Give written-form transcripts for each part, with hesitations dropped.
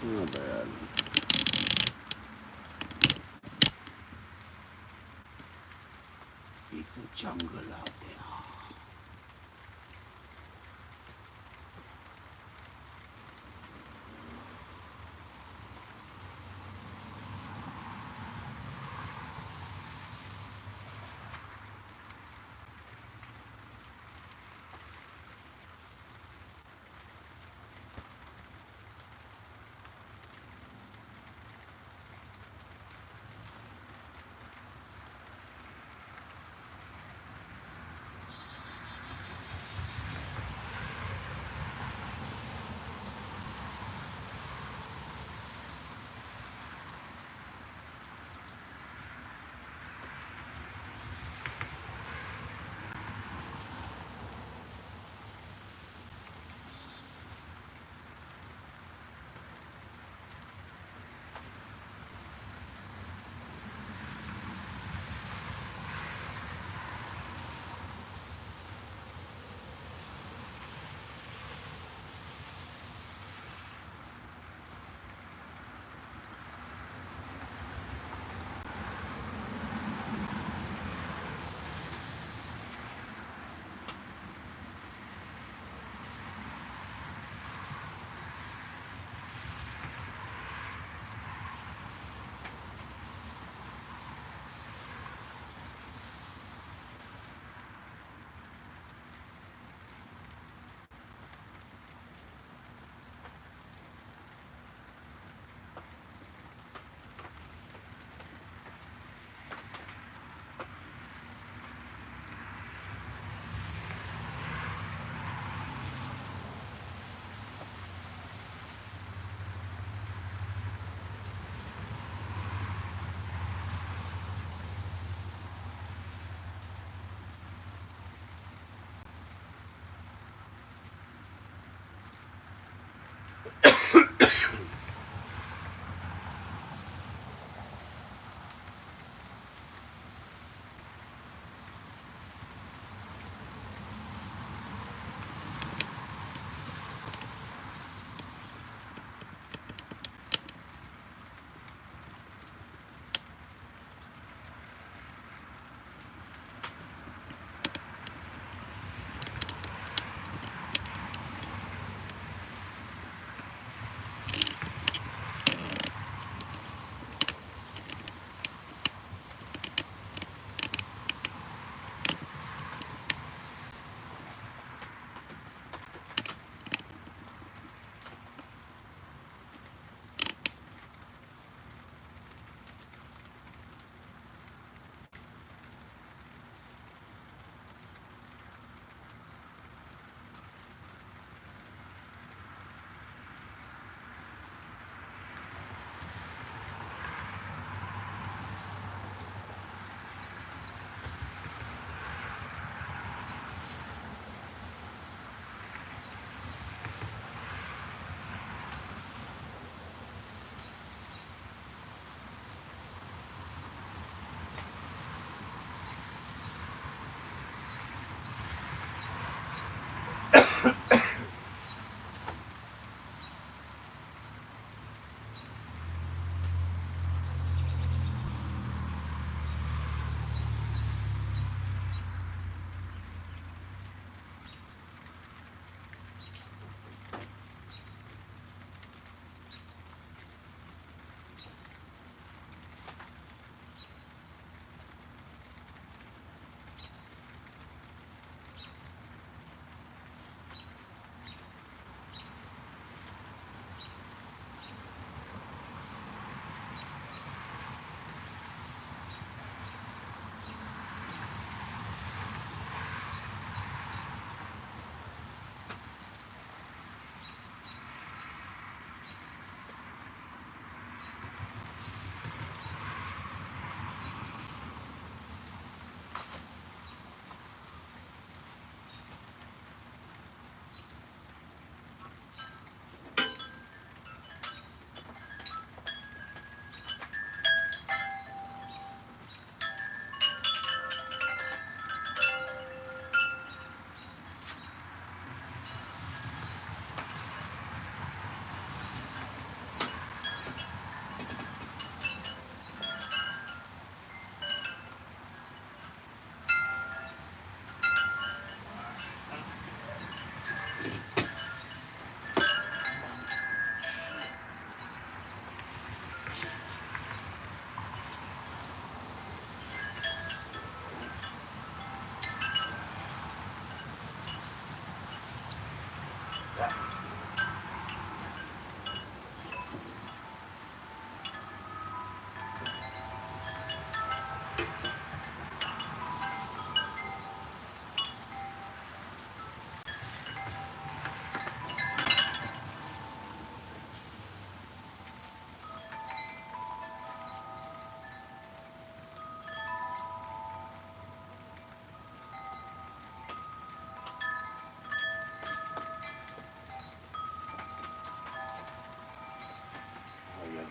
Not bad. It's a jungle out there.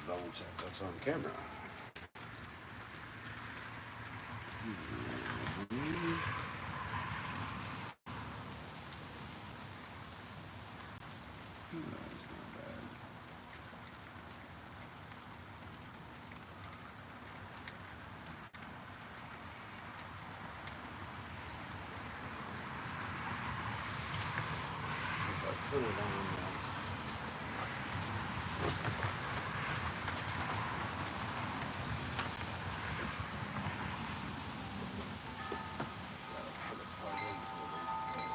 Double check that's on camera. That's not bad. If I put it on. Put a plug in for it.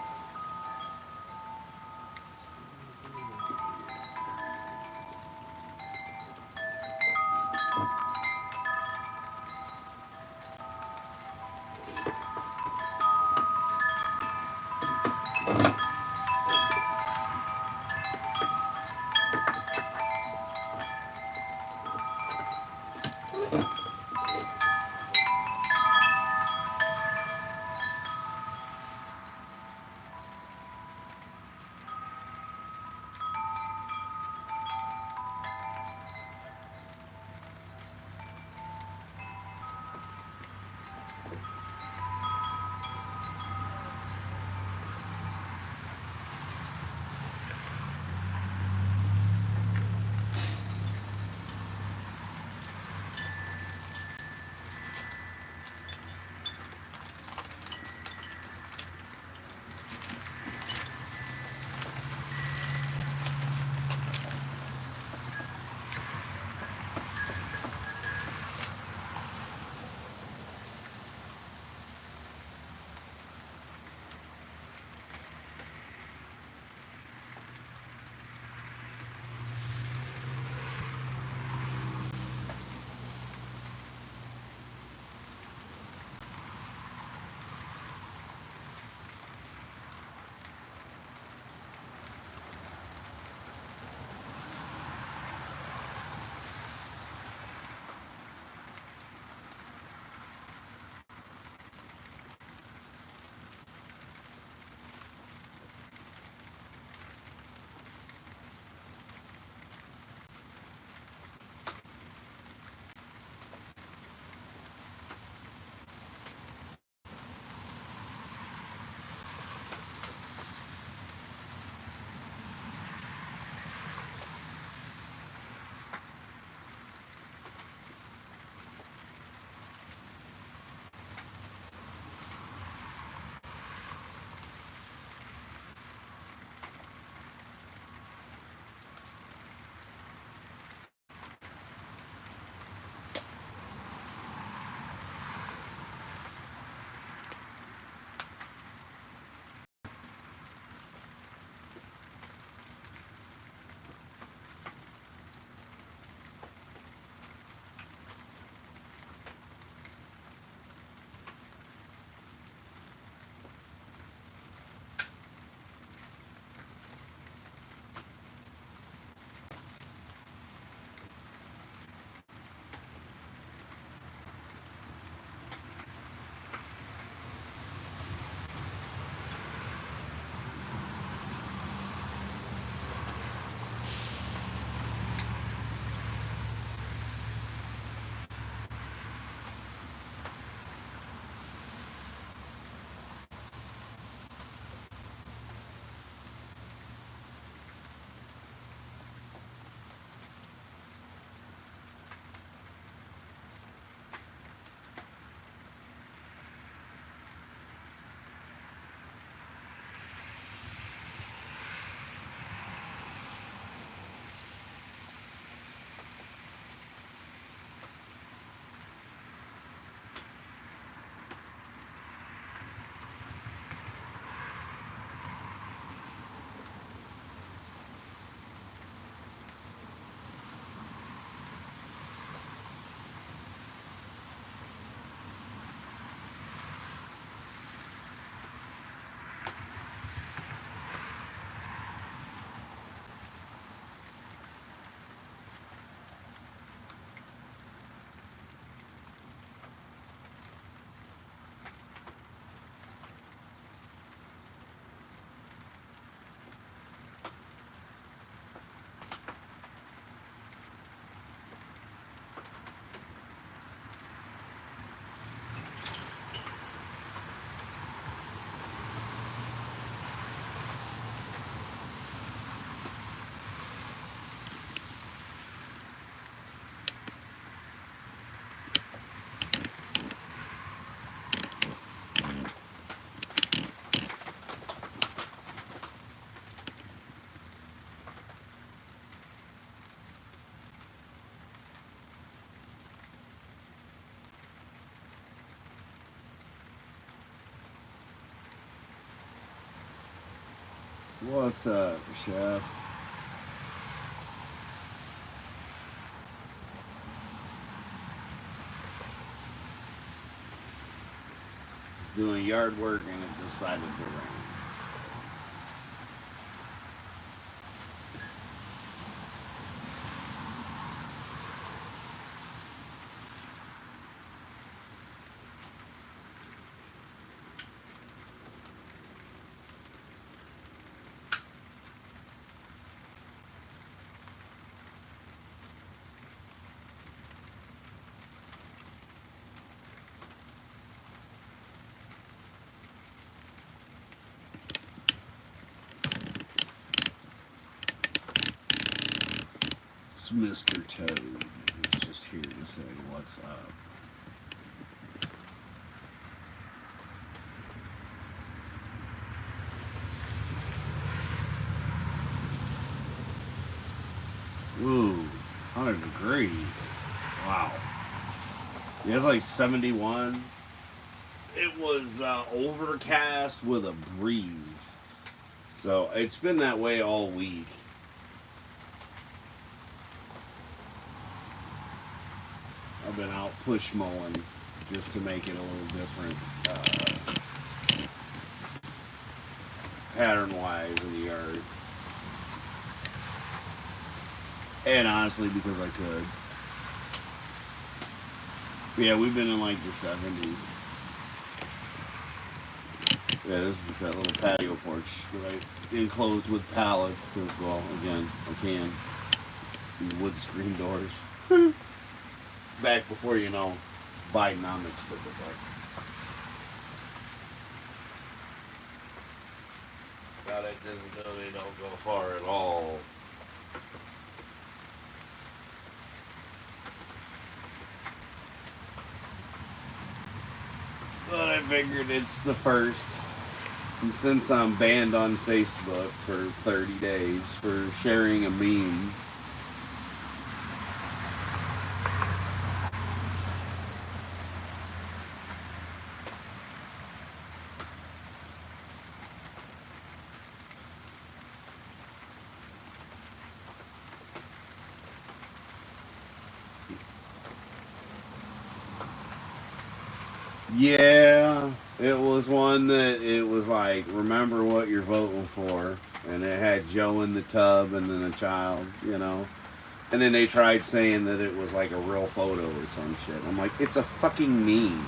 What's up, chef? Just doing yard work and it decided to rain. It's Mr. Toad. He's just here to say what's up. Woo, 100 degrees. Wow. Yeah, it's like 71. It was overcast with a breeze. So it's been that way all week. I've been out push mowing just to make it a little different pattern wise in the yard. And honestly, because I could. But yeah, we've been in like the 70s. Yeah, this is just that little patio porch that I enclosed with pallets because, well, again, I can. These wood screen doors. Back before, you know, Bidenomics took effect. Now that disability don't go far at all. But I figured it's the first. And since I'm banned on Facebook for 30 days for sharing a meme. Yeah, it was one that it was like, remember what you're voting for. And it had Joe in the tub and then a child, you know. And then they tried saying that it was like a real photo or some shit. I'm like, it's a fucking meme.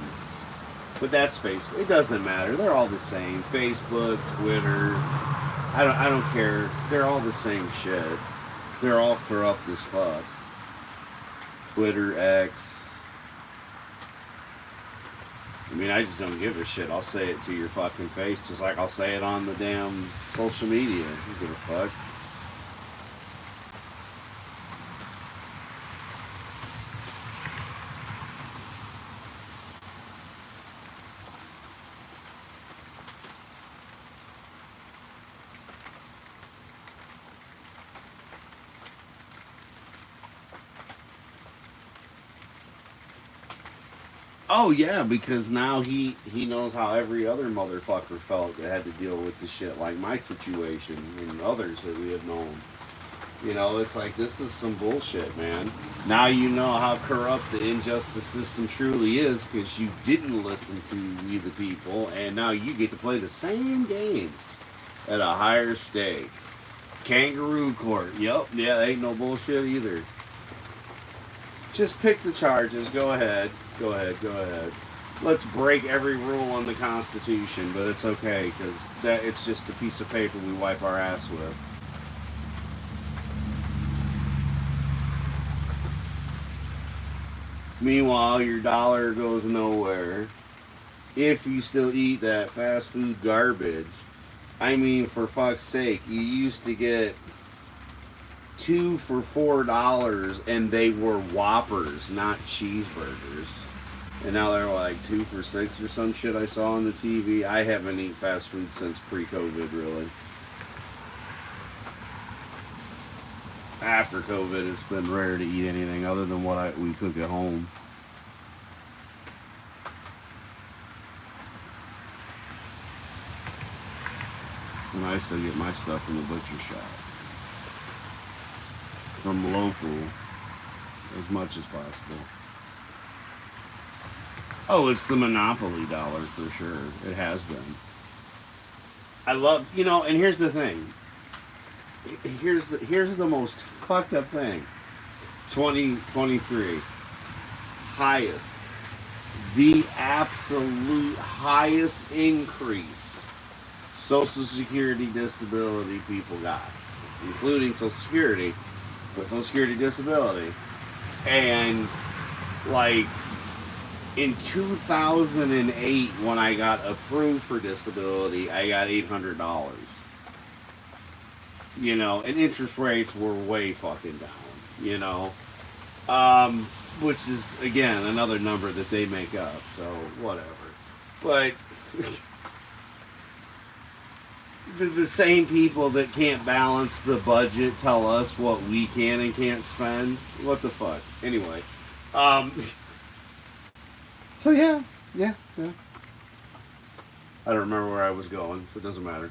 But that's Facebook. It doesn't matter. They're all the same. Facebook, Twitter. I don't care. They're all the same shit. They're all corrupt as fuck. Twitter, X. I mean, I just don't give a shit. I'll say it to your fucking face, just like I'll say it on the damn social media. Who give a fuck? Oh yeah, because now he knows how every other motherfucker felt that had to deal with the shit like my situation and others that we have known. You know, it's like this is some bullshit, man. Now you know how corrupt the injustice system truly is because you didn't listen to we the people, and now you get to play the same games at a higher stake. Kangaroo court. Yep, yeah, that ain't no bullshit either. Just pick the charges. Go ahead. Go ahead. Go ahead. Let's break every rule on the Constitution, but it's okay because that it's just a piece of paper we wipe our ass with. Meanwhile, your dollar goes nowhere. If you still eat that fast food garbage, I mean, for fuck's sake, you used to get two for $4, and they were Whoppers, not cheeseburgers. And now they're like 2 for $6 or some shit I saw on the TV. I haven't eaten fast food since pre-COVID, really. After COVID, it's been rare to eat anything other than what we cook at home. And I still get my stuff from the butcher shop. From local as much as possible. Oh, it's the monopoly dollar for sure. It has been. I love, and here's the thing. Here's the most fucked up thing. 2023 highest, the absolute highest increase Social Security disability people got, including Social Security, but Social Security disability, and like in 2008 when I got approved for disability, I got $800. And interest rates were way fucking down, which is, again, another number that they make up, so whatever. But the same people that can't balance the budget tell us what we can and can't spend. What the fuck? Anyway. So yeah. I don't remember where I was going, so it doesn't matter.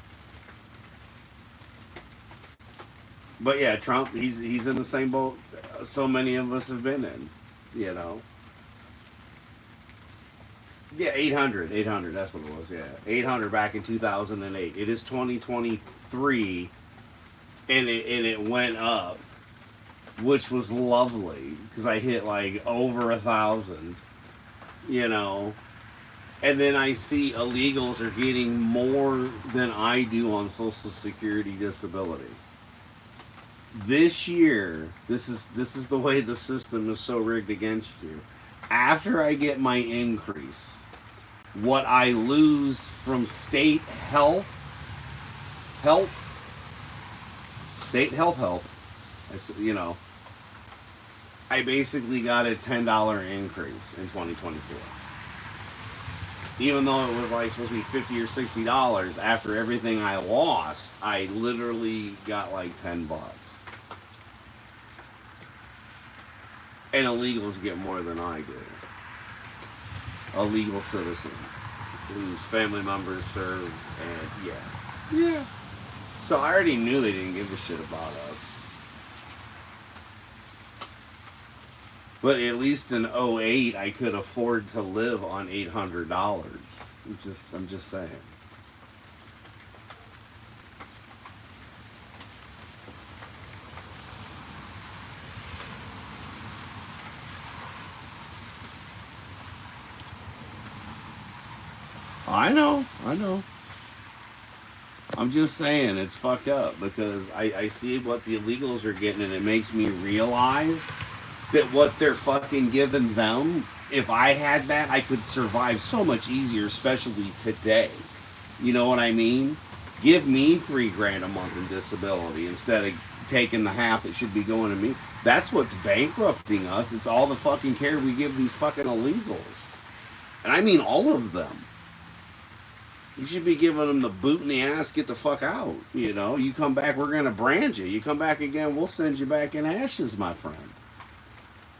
But yeah, Trump, he's in the same boat so many of us have been in, Yeah, 800, that's what it was, yeah. 800 back in 2008. It is 2023, and it went up, which was lovely, because I hit like over 1,000, And then I see illegals are getting more than I do on Social Security disability. This year, this is the way the system is so rigged against you. After I get my increase, what I lose from state health help, I basically got a $10 increase in 2024. Even though it was like supposed to be $50 or $60, after everything I lost, I literally got like $10. And illegals get more than I do. A legal citizen whose family members serve, and yeah. So I already knew they didn't give a shit about us. But at least in 2008, I could afford to live on $800. I'm just saying. I know. I'm just saying it's fucked up because I see what the illegals are getting, and it makes me realize that what they're fucking giving them, if I had that, I could survive so much easier, especially today. You know what I mean? Give me $3,000 a month in disability instead of taking the half that should be going to me. That's what's bankrupting us. It's all the fucking care we give these fucking illegals. And I mean all of them. You should be giving them the boot in the ass, get the fuck out. You come back, we're going to brand you. You come back again, we'll send you back in ashes, my friend.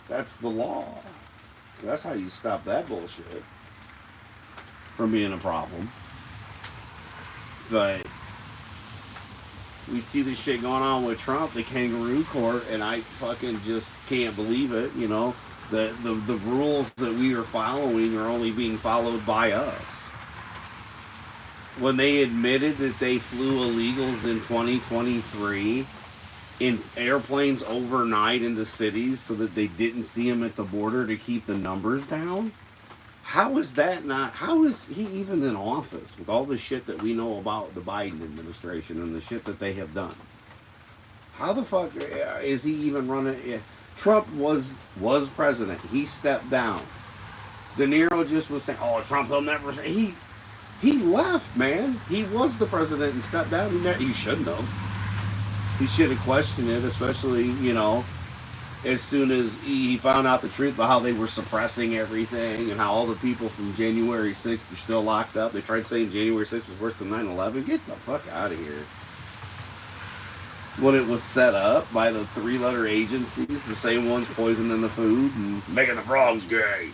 That's the law. That's how you stop that bullshit from being a problem. But we see this shit going on with Trump, the kangaroo court, and I fucking just can't believe it. The rules that we are following are only being followed by us. When they admitted that they flew illegals in 2023 in airplanes overnight into cities so that they didn't see them at the border to keep the numbers down, how is he even in office with all the shit that we know about the Biden administration and the shit that they have done? How the fuck is he even running? Trump was president. He stepped down. De Niro just was saying, "Oh, Trump will never say." He left, man. He was the president and stepped down. He shouldn't have. He should have questioned it, especially, as soon as he found out the truth about how they were suppressing everything and how all the people from January 6th are still locked up. They tried saying January 6th was worse than 9/11. Get the fuck out of here. When it was set up by the 3-letter agencies, the same ones poisoning the food and making the frogs gay.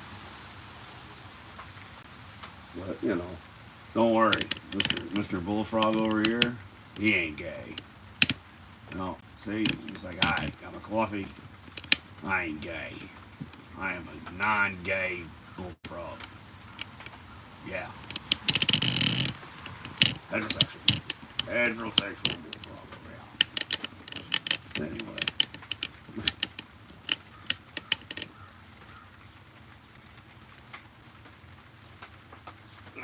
But, don't worry, Mr. Bullfrog over here. He ain't gay. No, see, he's like, I got my coffee. I ain't gay. I am a non-gay bullfrog. Yeah. Heterosexual. Heterosexual bullfrog. Yeah. So anyway.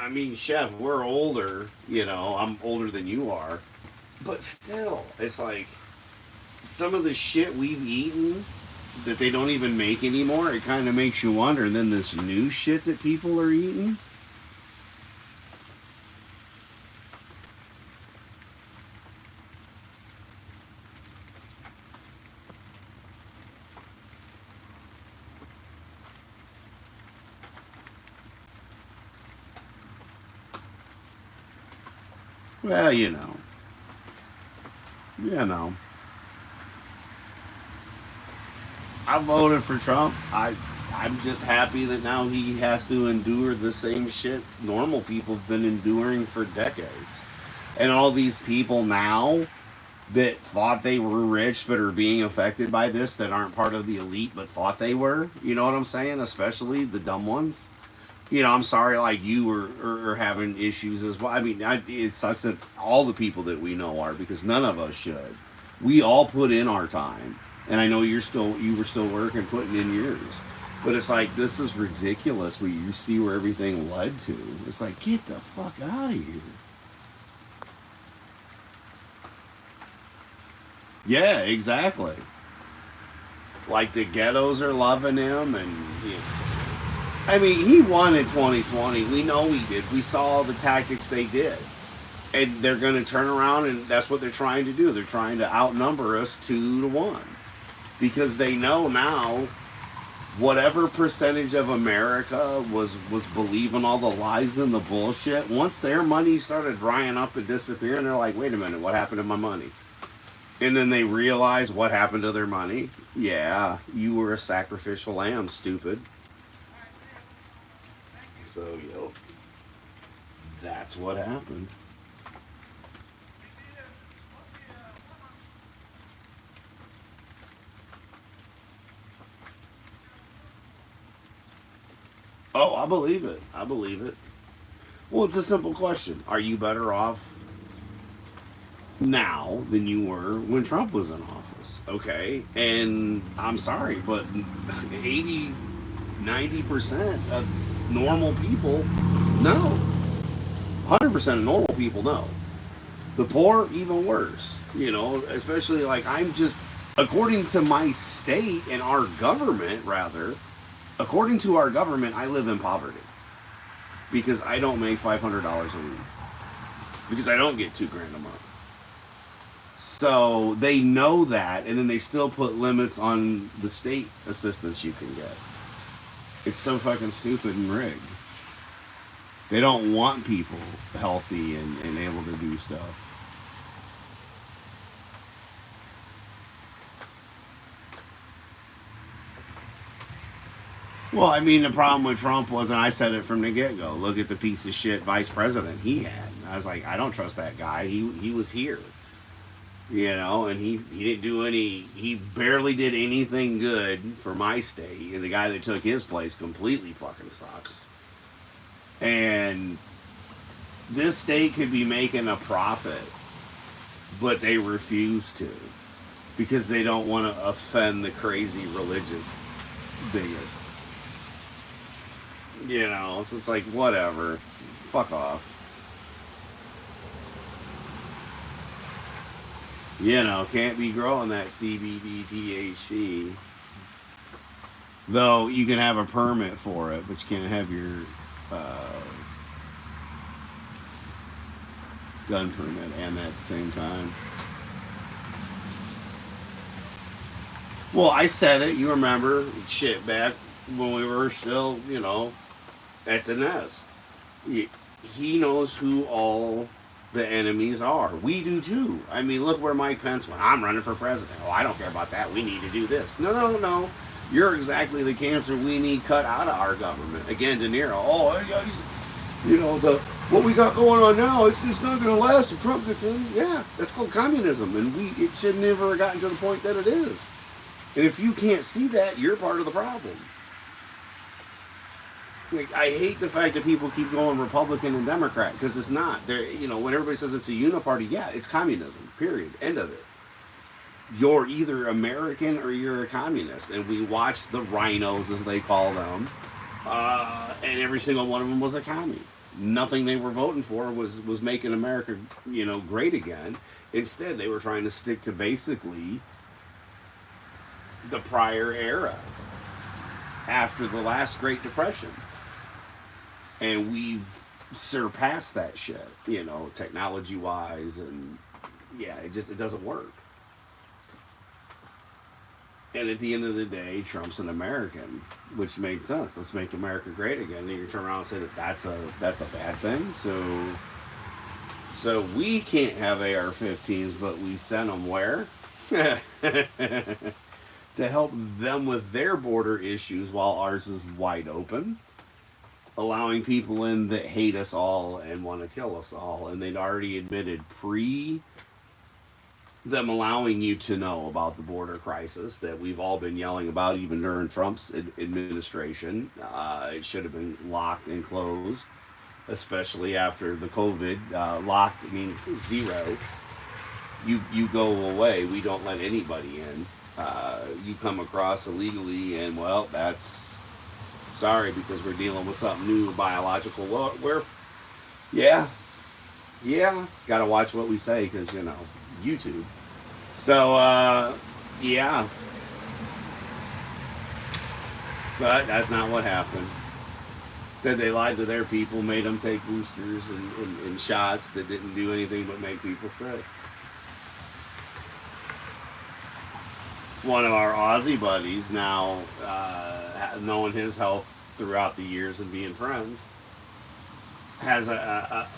I mean, Chef, we're older. You know, I'm older than you are. But still, it's like some of the shit we've eaten that they don't even make anymore, it kind of makes you wonder. And then this new shit that people are eating. Well, you know. You know. I voted for Trump. I'm just happy that now he has to endure the same shit normal people have been enduring for decades. And all these people now that thought they were rich but are being affected by this that aren't part of the elite but thought they were. You know what I'm saying? Especially the dumb ones. You know, I'm sorry, like you are having issues as well. I mean, it sucks that all the people that we know are because none of us should. We all put in our time, and I know you were still working, putting in yours. But it's like this is ridiculous. When you see where everything led to, it's like get the fuck out of here. Yeah, exactly. Like the ghettos are loving him, and you know, I mean, he won in 2020. We know he did. We saw the tactics they did. And they're going to turn around, and that's what they're trying to do. They're trying to outnumber us 2-1. Because they know now, whatever percentage of America was believing all the lies and the bullshit, once their money started drying up and disappearing, they're like, wait a minute, what happened to my money? And then they realize what happened to their money. Yeah, you were a sacrificial lamb, stupid. So, that's what happened. Oh, I believe it. I believe it. Well, it's a simple question. Are you better off now than you were when Trump was in office? Okay. And I'm sorry, but 80, 90% of normal people, no. 100% of normal people, no. The poor, even worse. You know, especially like according to my state and our government, rather, according to our government, I live in poverty because I don't make $500 a week because I don't get 2 grand a month. So they know that, and then they still put limits on the state assistance you can get. It's so fucking stupid and rigged. They don't want people healthy and able to do stuff. Well, I mean, the problem with Trump was, and I said it from the get go, look at the piece of shit vice president he had. And I was like, I don't trust that guy. He was here. You know, and he didn't do he barely did anything good for my state. And the guy that took his place completely fucking sucks. And this state could be making a profit, but they refuse to because they don't want to offend the crazy religious bigots. You know, so it's like, whatever. Fuck off. You know, can't be growing that CBD THC. Though you can have a permit for it, but you can't have your uh, gun permit and at the same time. Well, I said it, you remember, shit, back when we were still, at the nest. He knows who all the enemies are. We do too. I mean, look where Mike Pence went. I'm running for president. Oh, I don't care about that. We need to do this. No, no, no. You're exactly the cancer we need cut out of our government. Again, De Niro. Oh, yeah, he's, what we got going on now, it's not going to last if Trump gets in. Yeah, that's called communism, and it should never have gotten to the point that it is. And if you can't see that, you're part of the problem. Like, I hate the fact that people keep going Republican and Democrat, because it's not. They're, when everybody says it's a uniparty, yeah, it's communism. Period. End of it. You're either American or you're a communist. And we watched the rhinos, as they call them, and every single one of them was a commie. Nothing they were voting for was making America, great again. Instead, they were trying to stick to basically the prior era after the last Great Depression. And we've surpassed that shit, technology-wise, and yeah, it doesn't work. And at the end of the day, Trump's an American, which made sense. Let's make America great again. And you turn around and say that's a bad thing. So we can't have AR-15s, but we send them where? To help them with their border issues while ours is wide open, allowing people in that hate us all and want to kill us all. And they'd already admitted them allowing you to know about the border crisis that we've all been yelling about even during Trump's administration. It should have been locked and closed, especially after the COVID. Locked means zero. You go away. We don't let anybody in. You come across illegally, and well, that's sorry, because we're dealing with something new, biological. Well, yeah, gotta watch what we say, because YouTube. So yeah, but that's not what happened. Instead, they lied to their people, made them take boosters and shots that didn't do anything but make people sick. One of our Aussie buddies, now knowing his health throughout the years and being friends, has a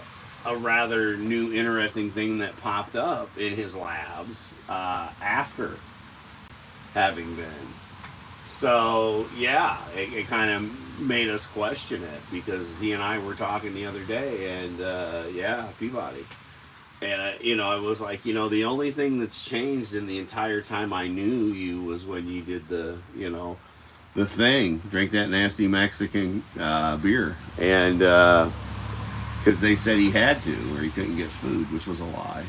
rather new, interesting thing that popped up in his labs after having been. So yeah, it kind of made us question it, because he and I were talking the other day, and yeah, Peabody. And I was like, the only thing that's changed in the entire time I knew you was when you did the thing, drink that nasty Mexican beer, and because they said he had to, or he couldn't get food, which was a lie.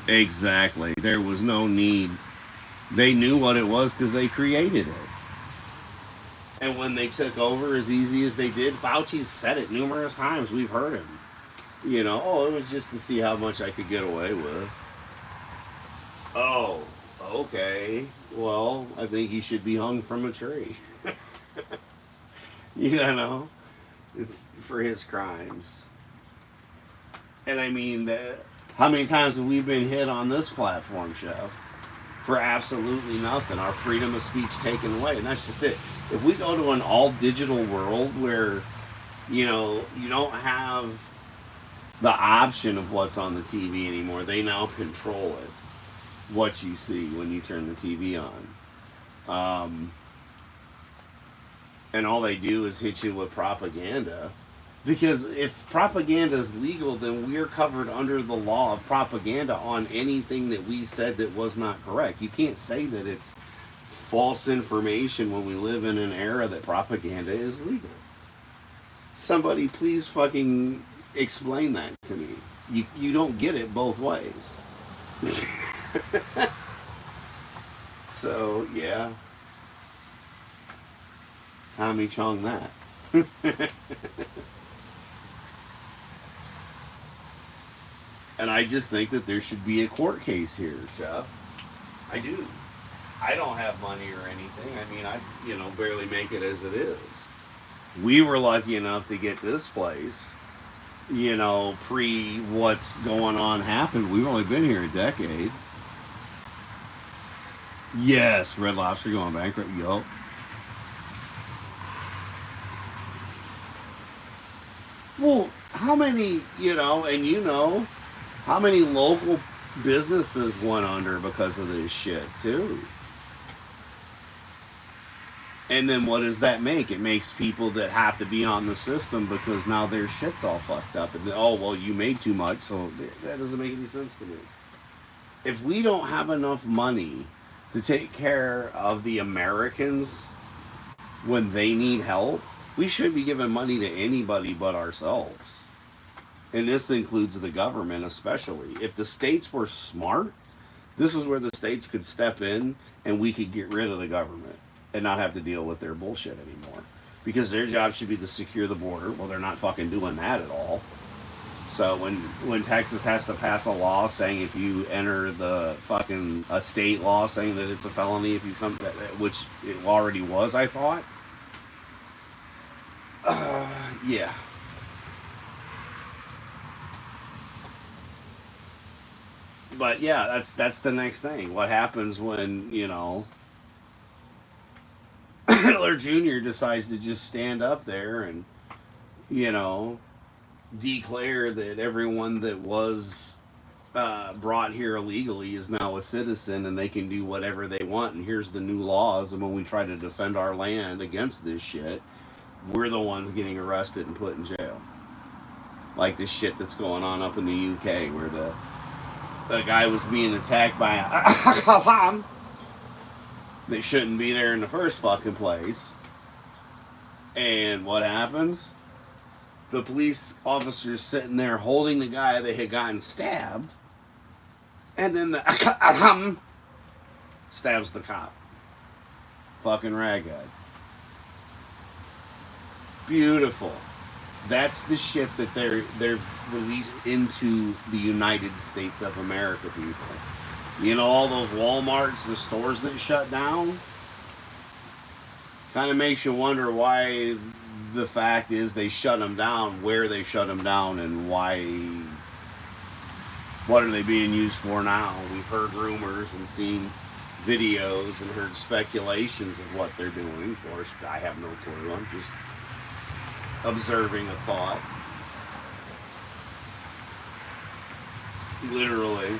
Exactly. There was no need. They knew what it was because they created it. And when they took over as easy as they did, Fauci's said it numerous times. We've heard him. It was just to see how much I could get away with. Oh, okay. Well, I think he should be hung from a tree. It's for his crimes. And I mean, how many times have we been hit on this platform, Chef, for absolutely nothing? Our freedom of speech taken away, and that's just it. If we go to an all-digital world where, you don't have the option of what's on the TV anymore, they now control it, what you see when you turn the TV on. And all they do is hit you with propaganda. Because if propaganda is legal, then we're covered under the law of propaganda on anything that we said that was not correct. You can't say that it's false information when we live in an era that propaganda is legal. Somebody please fucking explain that to me. You don't get it both ways. So, yeah. Tommy Chong that. And I just think that there should be a court case here, Chef. I do. I don't have money or anything. I mean, I barely make it as it is. We were lucky enough to get this place, pre what's going on happened. We've only been here a decade. Yes, Red Lobster going bankrupt. Yup. Well, how many, how many local businesses went under because of this shit, too? And then what does that make? It makes people that have to be on the system because now their shit's all fucked up. And oh, well, you made too much, so that doesn't make any sense to me. If we don't have enough money to take care of the Americans when they need help, we should be giving money to anybody but ourselves. And this includes the government especially. If the states were smart, this is where the states could step in and we could get rid of the government and not have to deal with their bullshit anymore. Because their job should be to secure the border. Well, they're not fucking doing that at all. So when Texas has to pass a law saying if you enter the fucking a state law saying that it's a felony if you come, which it already was, I thought. Yeah. But yeah, that's the next thing. What happens when Hitler Jr. decides to just stand up there and you know declare that everyone that was brought here illegally is now a citizen and they can do whatever they want, and here's the new laws, and when we try to defend our land against this shit, we're the ones getting arrested and put in jail. Like this shit that's going on up in the UK where the guy was being attacked by a they shouldn't be there in the first fucking place. And what happens? The police officer's sitting there holding the guy that had gotten stabbed, and then the stabs the cop. Fucking raghead. Beautiful. That's the shit that they're released into the United States of America, people. You know, all those Walmarts, the stores that shut down, kind of makes you wonder why the fact is they shut them down, where they shut them down, and why. What are they being used for now? We've heard rumors and seen videos and heard speculations of what they're doing. Of course, I have no clue. I'm just observing a thought. Literally,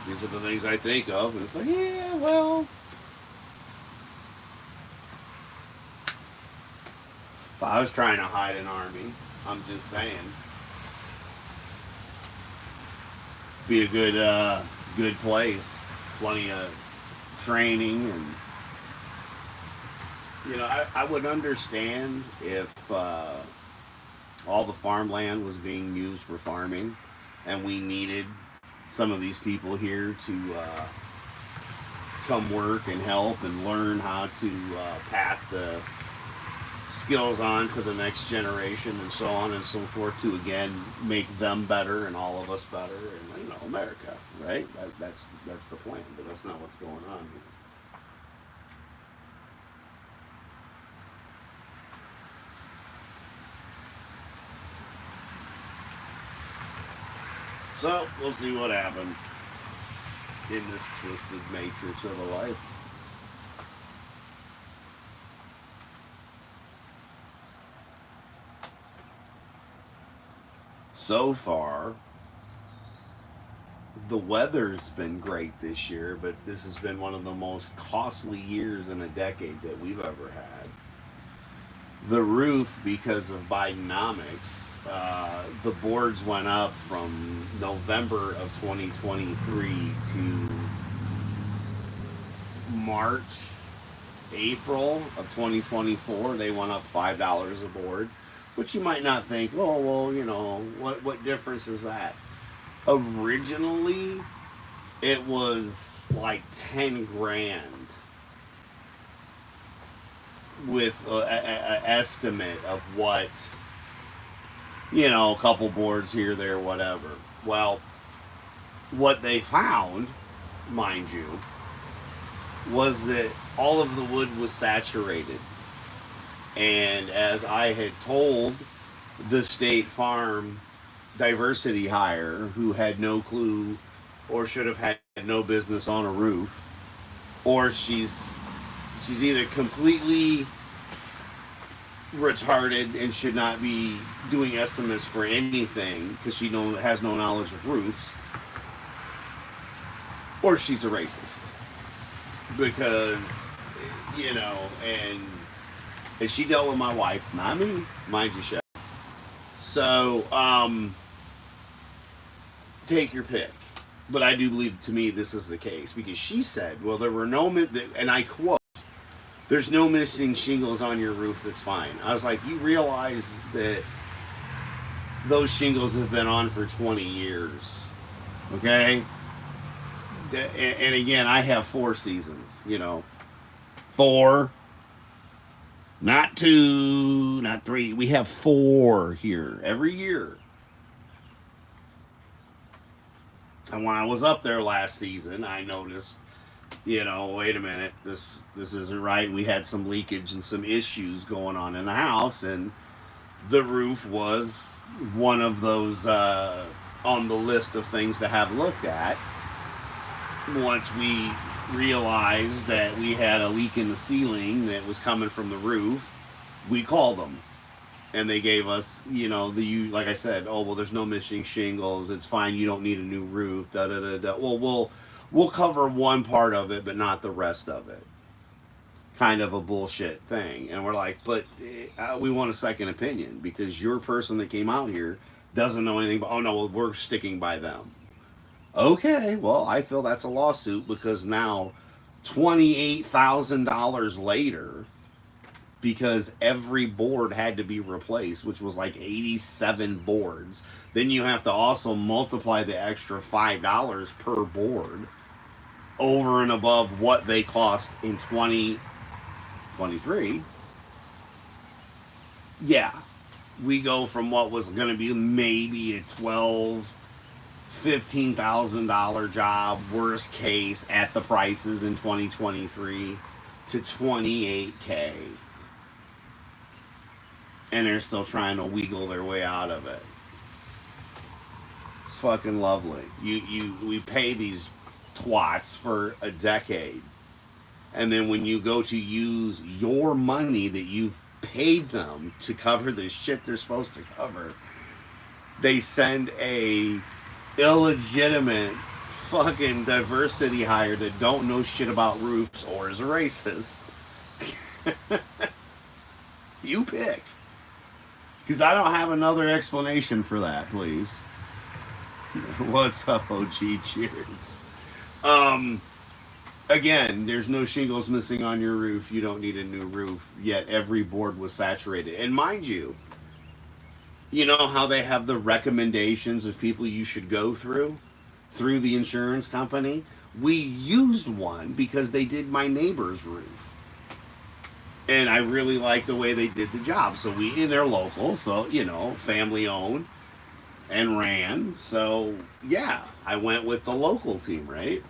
these are the things I think of, and it's like, yeah, well. If I was trying to hide an army, I'm just saying. Be a good place. Plenty of training and. I would understand if all the farmland was being used for farming and we needed some of these people here to come work and help and learn how to pass the skills on to the next generation and so on and so forth to, again, make them better and all of us better and, America, right? That's the plan, but that's not what's going on here. So, we'll see what happens in this twisted matrix of a life. So far, the weather's been great this year, but this has been one of the most costly years in a decade that we've ever had. The roof, because of Bidenomics, the boards went up from November of 2023 to March, April of 2024. They went up $5 a board, which you might not think, oh, well, what difference is that? Originally, it was like 10 grand with an estimate of what, a couple boards here, there, whatever. Well, what they found, mind you, was that all of the wood was saturated. And as I had told the State Farm diversity hire, who had no clue or should have had no business on a roof, or she's either completely retarded and should not be doing estimates for anything because she has no knowledge of roofs, or she's a racist. Because you know, and she dealt with my wife, not me, mind you, Chef. So, take your pick. But I do believe, to me, this is the case because she said, well, there were no, and I quote, there's no missing shingles on your roof, it's fine. I was like, you realize that those shingles have been on for 20 years, okay? And again, I have 4 seasons, you know, 4, not 2, not 3. We have 4 here every year. And when I was up there last season, I noticed, you know, wait a minute, this isn't right. We had some leakage and some issues going on in the house, and the roof was one of those on the list of things to have looked at. Once we realized that we had a leak in the ceiling that was coming from the roof, we called them. And they gave us, you know, like I said, oh, well, there's no missing shingles. It's fine. You don't need a new roof. Da da da da. Well, we'll cover one part of it, but not the rest of it. Kind of a bullshit thing. And we're like, but we want a second opinion because your person that came out here doesn't know anything. But oh no, well, we're sticking by them. Okay, well, I feel that's a lawsuit because now, $28,000 later, because every board had to be replaced, which was like 87 boards. Then you have to also multiply the extra $5 per board over and above what they cost in 2023. Yeah, we go from what was going to be maybe a $15,000 job, worst case at the prices in 2023, to $28K. And they're still trying to wiggle their way out of it. It's fucking lovely. We pay these twats for a decade, and then when you go to use your money that you've paid them to cover the shit they're supposed to cover, they send a illegitimate fucking diversity hire that don't know shit about roofs or is a racist. You pick. Because I don't have another explanation for that, please. What's up, OG? Cheers. Again, there's no shingles missing on your roof. You don't need a new roof. Yet every board was saturated. And mind you, you know how they have the recommendations of people you should go through the insurance company? We used one because they did my neighbor's roof. And I really like the way they did the job. So they're local, so, you know, family owned and ran. So, yeah, I went with the local team, right?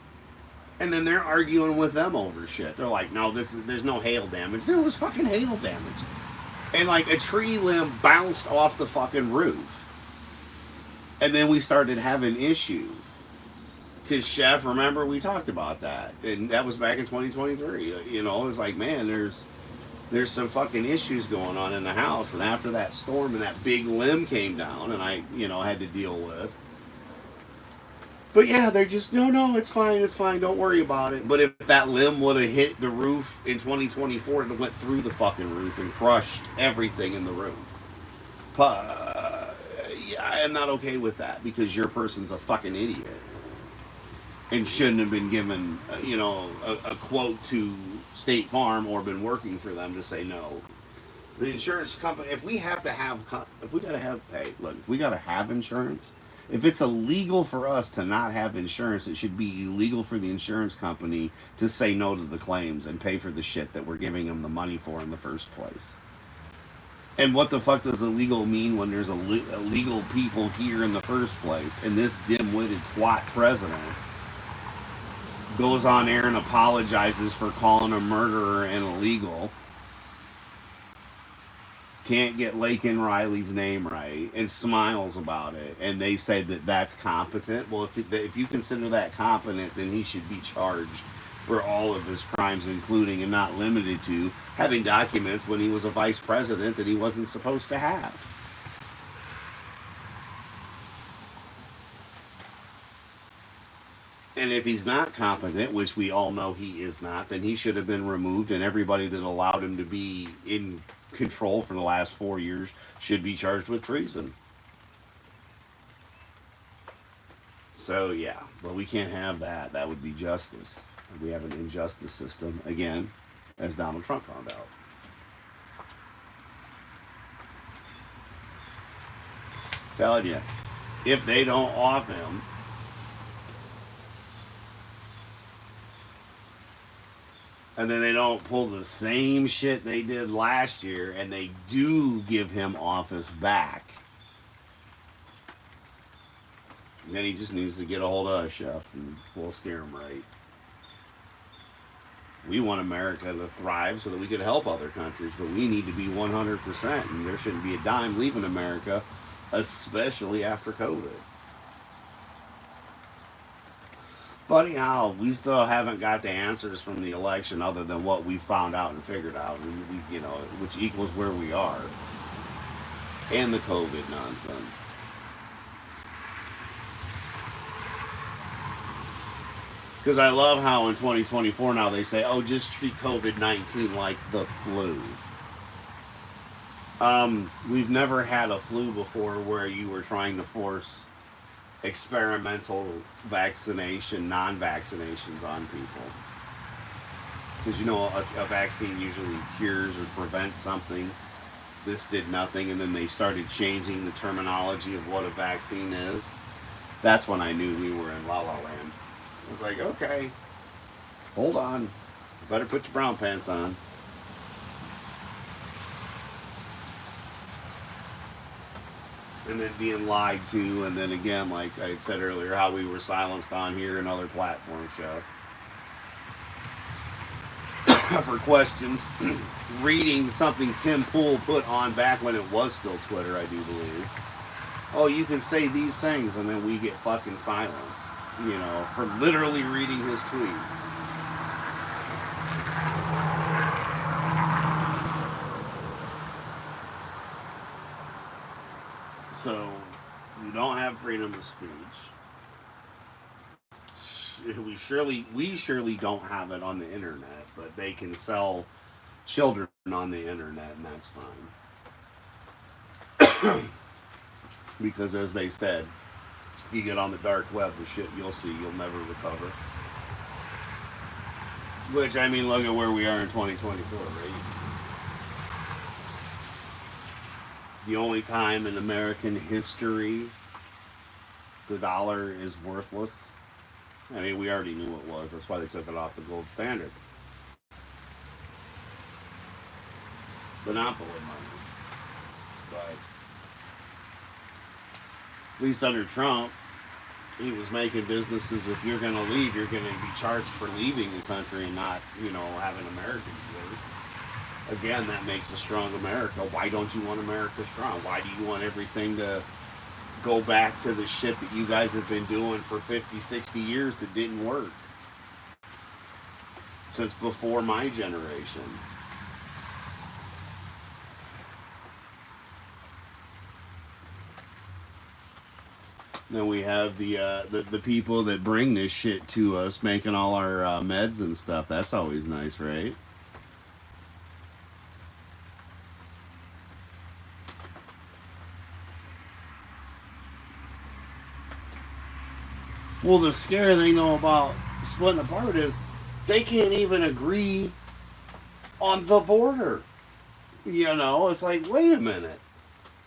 And then they're arguing with them over shit. They're like, no, there's no hail damage. There was fucking hail damage. And like a tree limb bounced off the fucking roof. And then we started having issues. Because, Chef, remember we talked about that. And that was back in 2023. You know, it's like, man, there's some fucking issues going on in the house. And after that storm and that big limb came down and I, you know, had to deal with. But yeah, they're just, no, it's fine, don't worry about it. But if that limb would have hit the roof in 2024, it went through the fucking roof and crushed everything in the room. Yeah, I'm not okay with that because your person's a fucking idiot. And shouldn't have been given, you know, a quote to State Farm or been working for them to say no. The insurance company, if we gotta have insurance, if it's illegal for us to not have insurance, it should be illegal for the insurance company to say no to the claims and pay for the shit that we're giving them the money for in the first place. And what the fuck does illegal mean when there's illegal people here in the first place? And this dim-witted twat president goes on air and apologizes for calling a murderer and illegal. Can't get Laken Riley's name right and smiles about it. And they say that that's competent. Well, if you consider that competent, then he should be charged for all of his crimes, including and not limited to having documents when he was a vice president that he wasn't supposed to have. And if he's not competent, which we all know he is not, then he should have been removed, and everybody that allowed him to be in control for the last 4 years should be charged with treason. So, yeah, but we can't have that. That would be justice. We have an injustice system, again, as Donald Trump found out. Telling you, if they don't off him, and then they don't pull the same shit they did last year, and they do give him office back, then he just needs to get a hold of us, Chef, and we'll steer him right. We want America to thrive so that we could help other countries, but we need to be 100%, and there shouldn't be a dime leaving America, especially after COVID. Funny how we still haven't got the answers from the election other than what we found out and figured out, we, which equals where we are, and the COVID nonsense. Because I love how in 2024 now they say, oh, just treat COVID-19 like the flu. We've never had a flu before where you were trying to force experimental vaccination, non-vaccinations on people. Because a vaccine usually cures or prevents something. This did nothing, and then they started changing the terminology of what a vaccine is. That's when I knew we were in La La Land. I was like, okay, hold on. You better put your brown pants on. And then being lied to, and then again, like I had said earlier, how we were silenced on here and other platforms, Chef. For questions, reading something Tim Pool put on back when it was still Twitter, I do believe. Oh, you can say these things, and then we get fucking silenced, for literally reading his tweet. So, we don't have freedom of speech. We surely don't have it on the internet, but they can sell children on the internet, and that's fine. Because as they said, you get on the dark web, the shit you'll see, you'll never recover. Which, I mean, look at where we are in 2024, right? The only time in American history the dollar is worthless. I mean, we already knew it was. That's why they took it off the gold standard. Monopoly money. But at least under Trump, he was making businesses, if you're going to leave, you're going to be charged for leaving the country and not, having Americans leave. Again, that makes a strong America. Why don't you want America strong? Why do you want everything to go back to the shit that you guys have been doing for 50, 60 years that didn't work? Since before my generation. Then we have the people that bring this shit to us, making all our meds and stuff. That's always nice, right? Well, the scary thing though about splitting apart is they can't even agree on the border. It's like, wait a minute.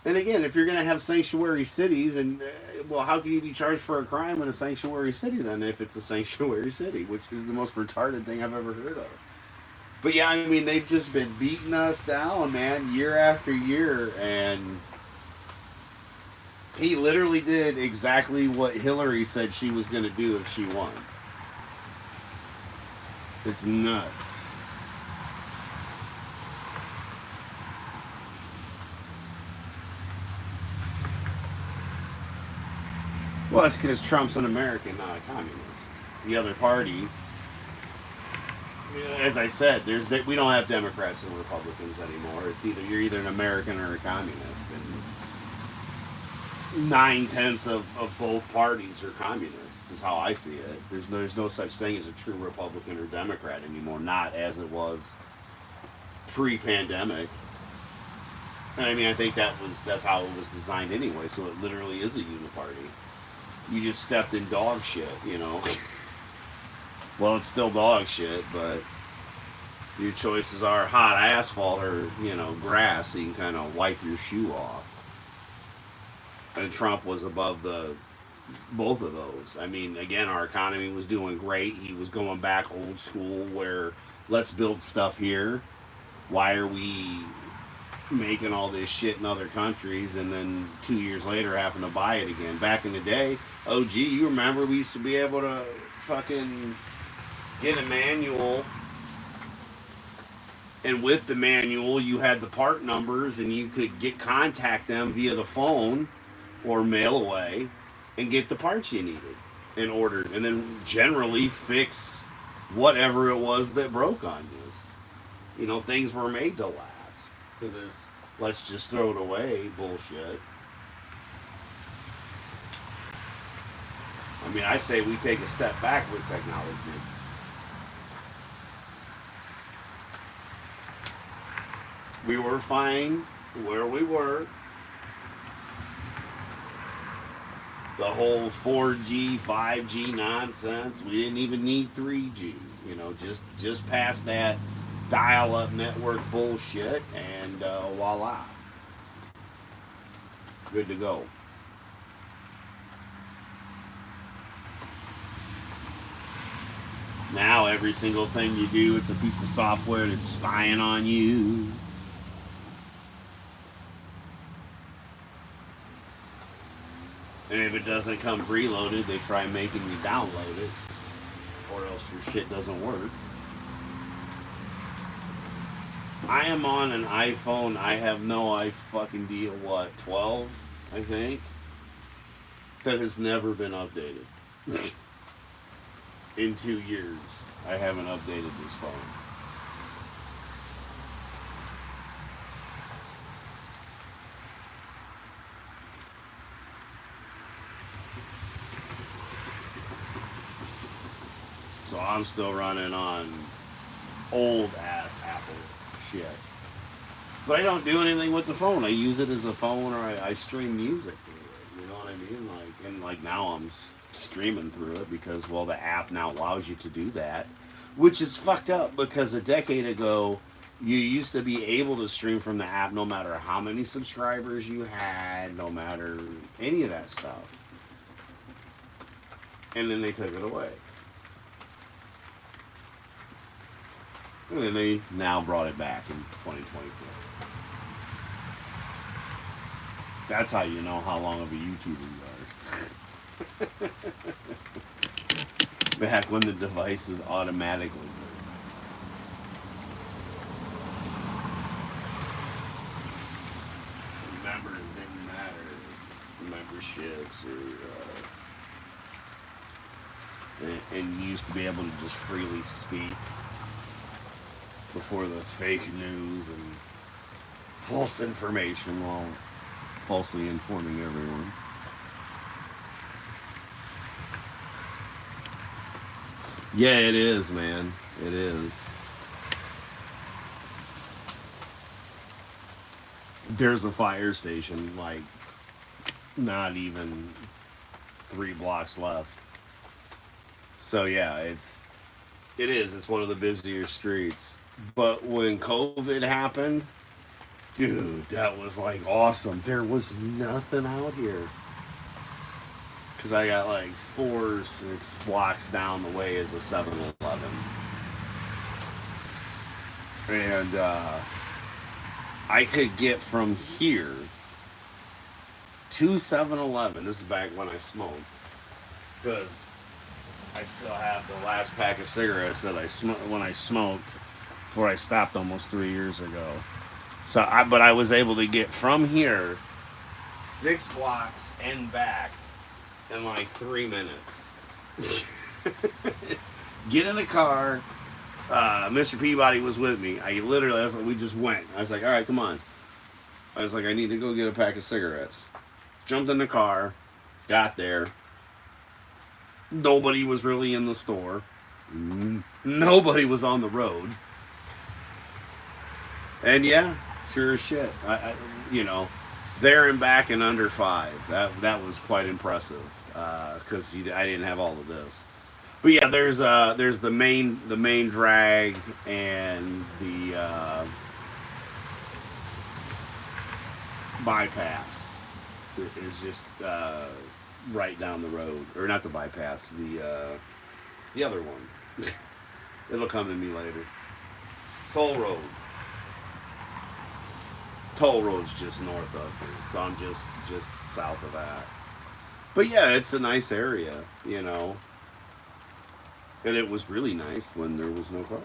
And again, if you're going to have sanctuary cities, and well, how can you be charged for a crime in a sanctuary city then if it's a sanctuary city, which is the most retarded thing I've ever heard of. But yeah, I mean, they've just been beating us down, man, year after year, and he literally did exactly what Hillary said she was going to do if she won. It's nuts. Well, it's because Trump's an American, not a communist. The other party, as I said, we don't have Democrats and Republicans anymore. It's you're either an American or a communist. And 9/10 of both parties are communists. Is how I see it. There's no such thing as a true Republican or Democrat anymore. Not as it was pre-pandemic. And I mean, I think that's how it was designed anyway. So it literally is a uniparty. You just stepped in dog shit, you know. Well, it's still dog shit, but your choices are hot asphalt or, you know, grass, so you can kind of wipe your shoe off. And Trump was above the both of those. I mean, again, our economy was doing great. He was going back old school where let's build stuff here. Why are we making all this shit in other countries and then 2 years later having to buy it again? Back in the day, oh gee, you remember we used to be able to fucking get a manual, and with the manual you had the part numbers and you could contact them via the phone or mail away and get the parts you needed and order, and then generally fix whatever it was that broke on this. You know, things were made to last. To this, let's just throw it away bullshit. I mean, I say we take a step back with technology. We were fine where we were. The whole 4G, 5G nonsense. We didn't even need 3G. You know, just past that dial-up network bullshit, and voila, good to go. Now every single thing you do, it's a piece of software that's spying on you. And if it doesn't come preloaded, they try making you download it, or else your shit doesn't work. I am on an iPhone. I have no fucking deal. What, 12? I think that has never been updated. In 2 years, I haven't updated this phone. So I'm still running on old ass Apple shit. But I don't do anything with the phone. I use it as a phone, or I stream music through it. You know what I mean? Like now I'm streaming through it because, well, the app now allows you to do that, which is fucked up because a decade ago you used to be able to stream from the app no matter how many subscribers you had, no matter any of that stuff. And then they took it away. And then they now brought it back in 2024. That's how you know how long of a YouTuber you are. Back when the devices automatically worked. Members didn't matter. Memberships and you used to be able to just freely speak before the fake news and false information while falsely informing everyone. Yeah, it is, man. It is. There's a fire station, like, not even 3 blocks left. So yeah, it is. It's one of the busier streets. But when COVID happened, dude, that was like awesome. There was nothing out here. Because I got like 4 or 6 blocks down the way is a 7-Eleven. And I could get from here to 7-Eleven. This is back when I smoked. Because I still have the last pack of cigarettes that I smoked when I smoked before I stopped almost 3 years ago. So, but I was able to get from here 6 blocks and back in like 3 minutes. Get in the car. Mr. Peabody was with me. We just went. I was like, all right, come on. I was like, I need to go get a pack of cigarettes. Jumped in the car, got there. Nobody was really in the store. Nobody was on the road. And yeah, sure as shit. You know, there and back in under 5. That was quite impressive because I didn't have all of this. But yeah, there's the main drag and the bypass is just right down the road, or not the bypass, the other one. It'll come to me later. Toll Road. Toll Road's just north of me, so I'm just south of that. But yeah, it's a nice area, you know. And it was really nice when there was no cars.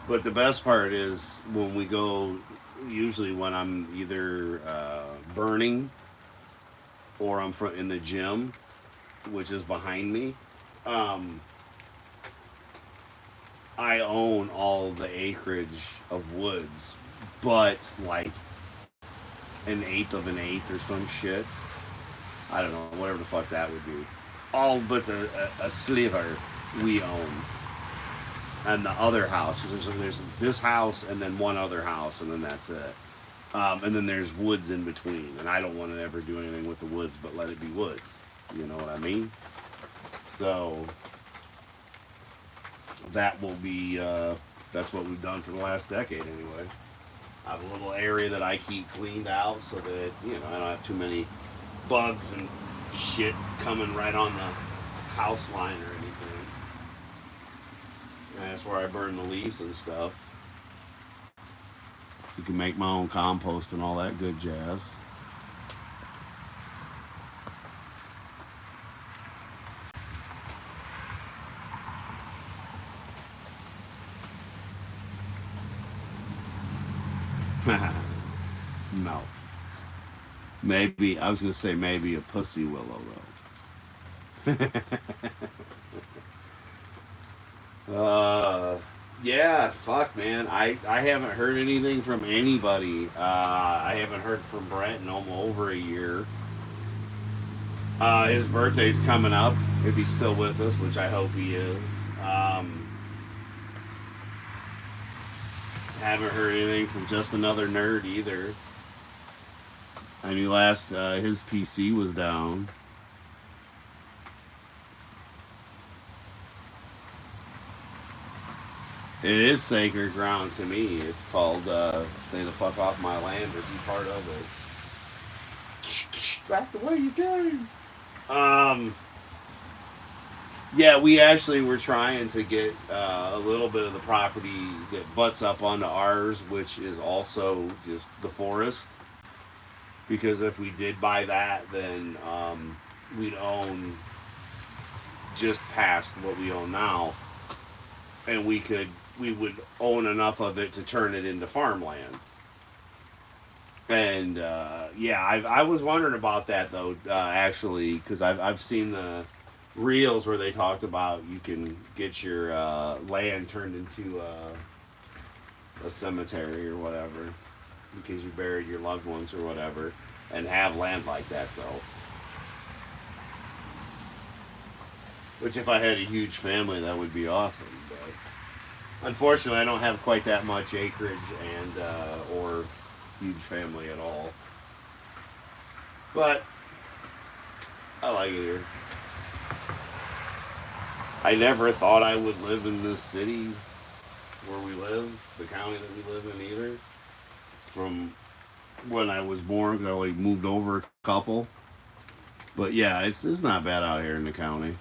But the best part is when we go, usually when I'm either burning or I'm in the gym, which is behind me. I own all the acreage of woods, but like an eighth of an eighth or some shit. I don't know, whatever the fuck that would be. All but a sliver we own. And the other house, there's this house and then one other house, and then that's it. And then there's woods in between, and I don't want to ever do anything with the woods, but let it be woods. You know what I mean? So that will be that's what we've done for the last decade anyway. I have a little area that I keep cleaned out so that, you know, I don't have too many bugs and shit coming right on the house line or anything. And that's where I burn the leaves and stuff. So you can make my own compost and all that good jazz. No. Maybe, I was going to say maybe a pussy willow though. Yeah, fuck, man. I haven't heard anything from anybody. I haven't heard from Brent in almost over a year. His birthday's coming up, if he's still with us, which I hope he is. Haven't heard anything from Just Another Nerd either. I knew last his PC was down. It is sacred ground to me. It's called stay the fuck off my land or be part of it. Back the way you came. Yeah, we actually were trying to get a little bit of the property that butts up onto ours, which is also just the forest. Because if we did buy that, then we'd own just past what we own now, and we would own enough of it to turn it into farmland. And yeah, I was wondering about that though, actually, because I've seen the reels where they talked about you can get your land turned into a cemetery or whatever because you buried your loved ones or whatever, and have land like that though. Which if I had a huge family, that would be awesome. But unfortunately, I don't have quite that much acreage and or huge family at all. But I like it here. I never thought I would live in this city where we live, the county that we live in either. From when I was born, I only moved over a couple. But yeah, it's not bad out here in the county.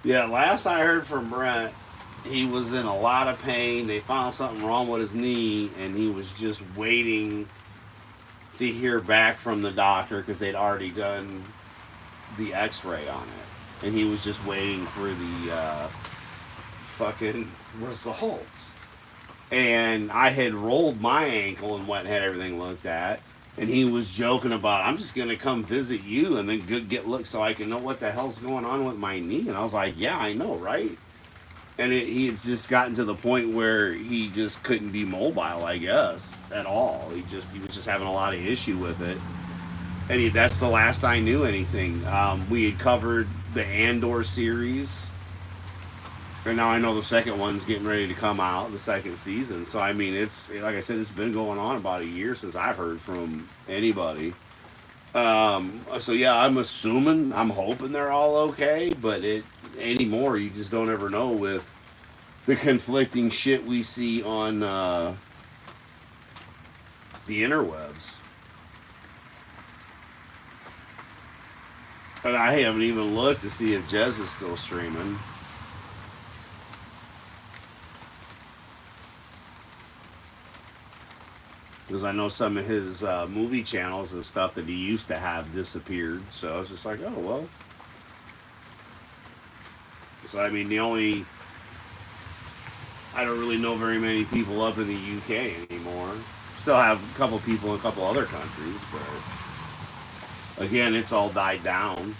Yeah, last I heard from Brent, he was in a lot of pain. They found something wrong with his knee, and he was just waiting to hear back from the doctor because they'd already done the x-ray on it. And he was just waiting for the fucking results. And I had rolled my ankle and went and had everything looked at. And he was joking about, I'm just gonna come visit you and then get looked so I can know what the hell's going on with my knee. And I was like, yeah, I know, right? And he had just gotten to the point where he just couldn't be mobile, I guess, at all. He was just having a lot of issue with it. And that's the last I knew anything. We had covered the Andor series, and now I know the second one's getting ready to come out, the second season. So I mean, it's like I said, it's been going on about a year since I've heard from anybody. So yeah, I'm assuming, I'm hoping they're all okay, but anymore, you just don't ever know with the conflicting shit we see on the interwebs. And I haven't even looked to see if Jez is still streaming. Because I know some of his movie channels and stuff that he used to have disappeared. So I was just like, oh, well. So, I mean, I don't really know very many people up in the UK anymore. Still have a couple people in a couple other countries, but again, it's all died down.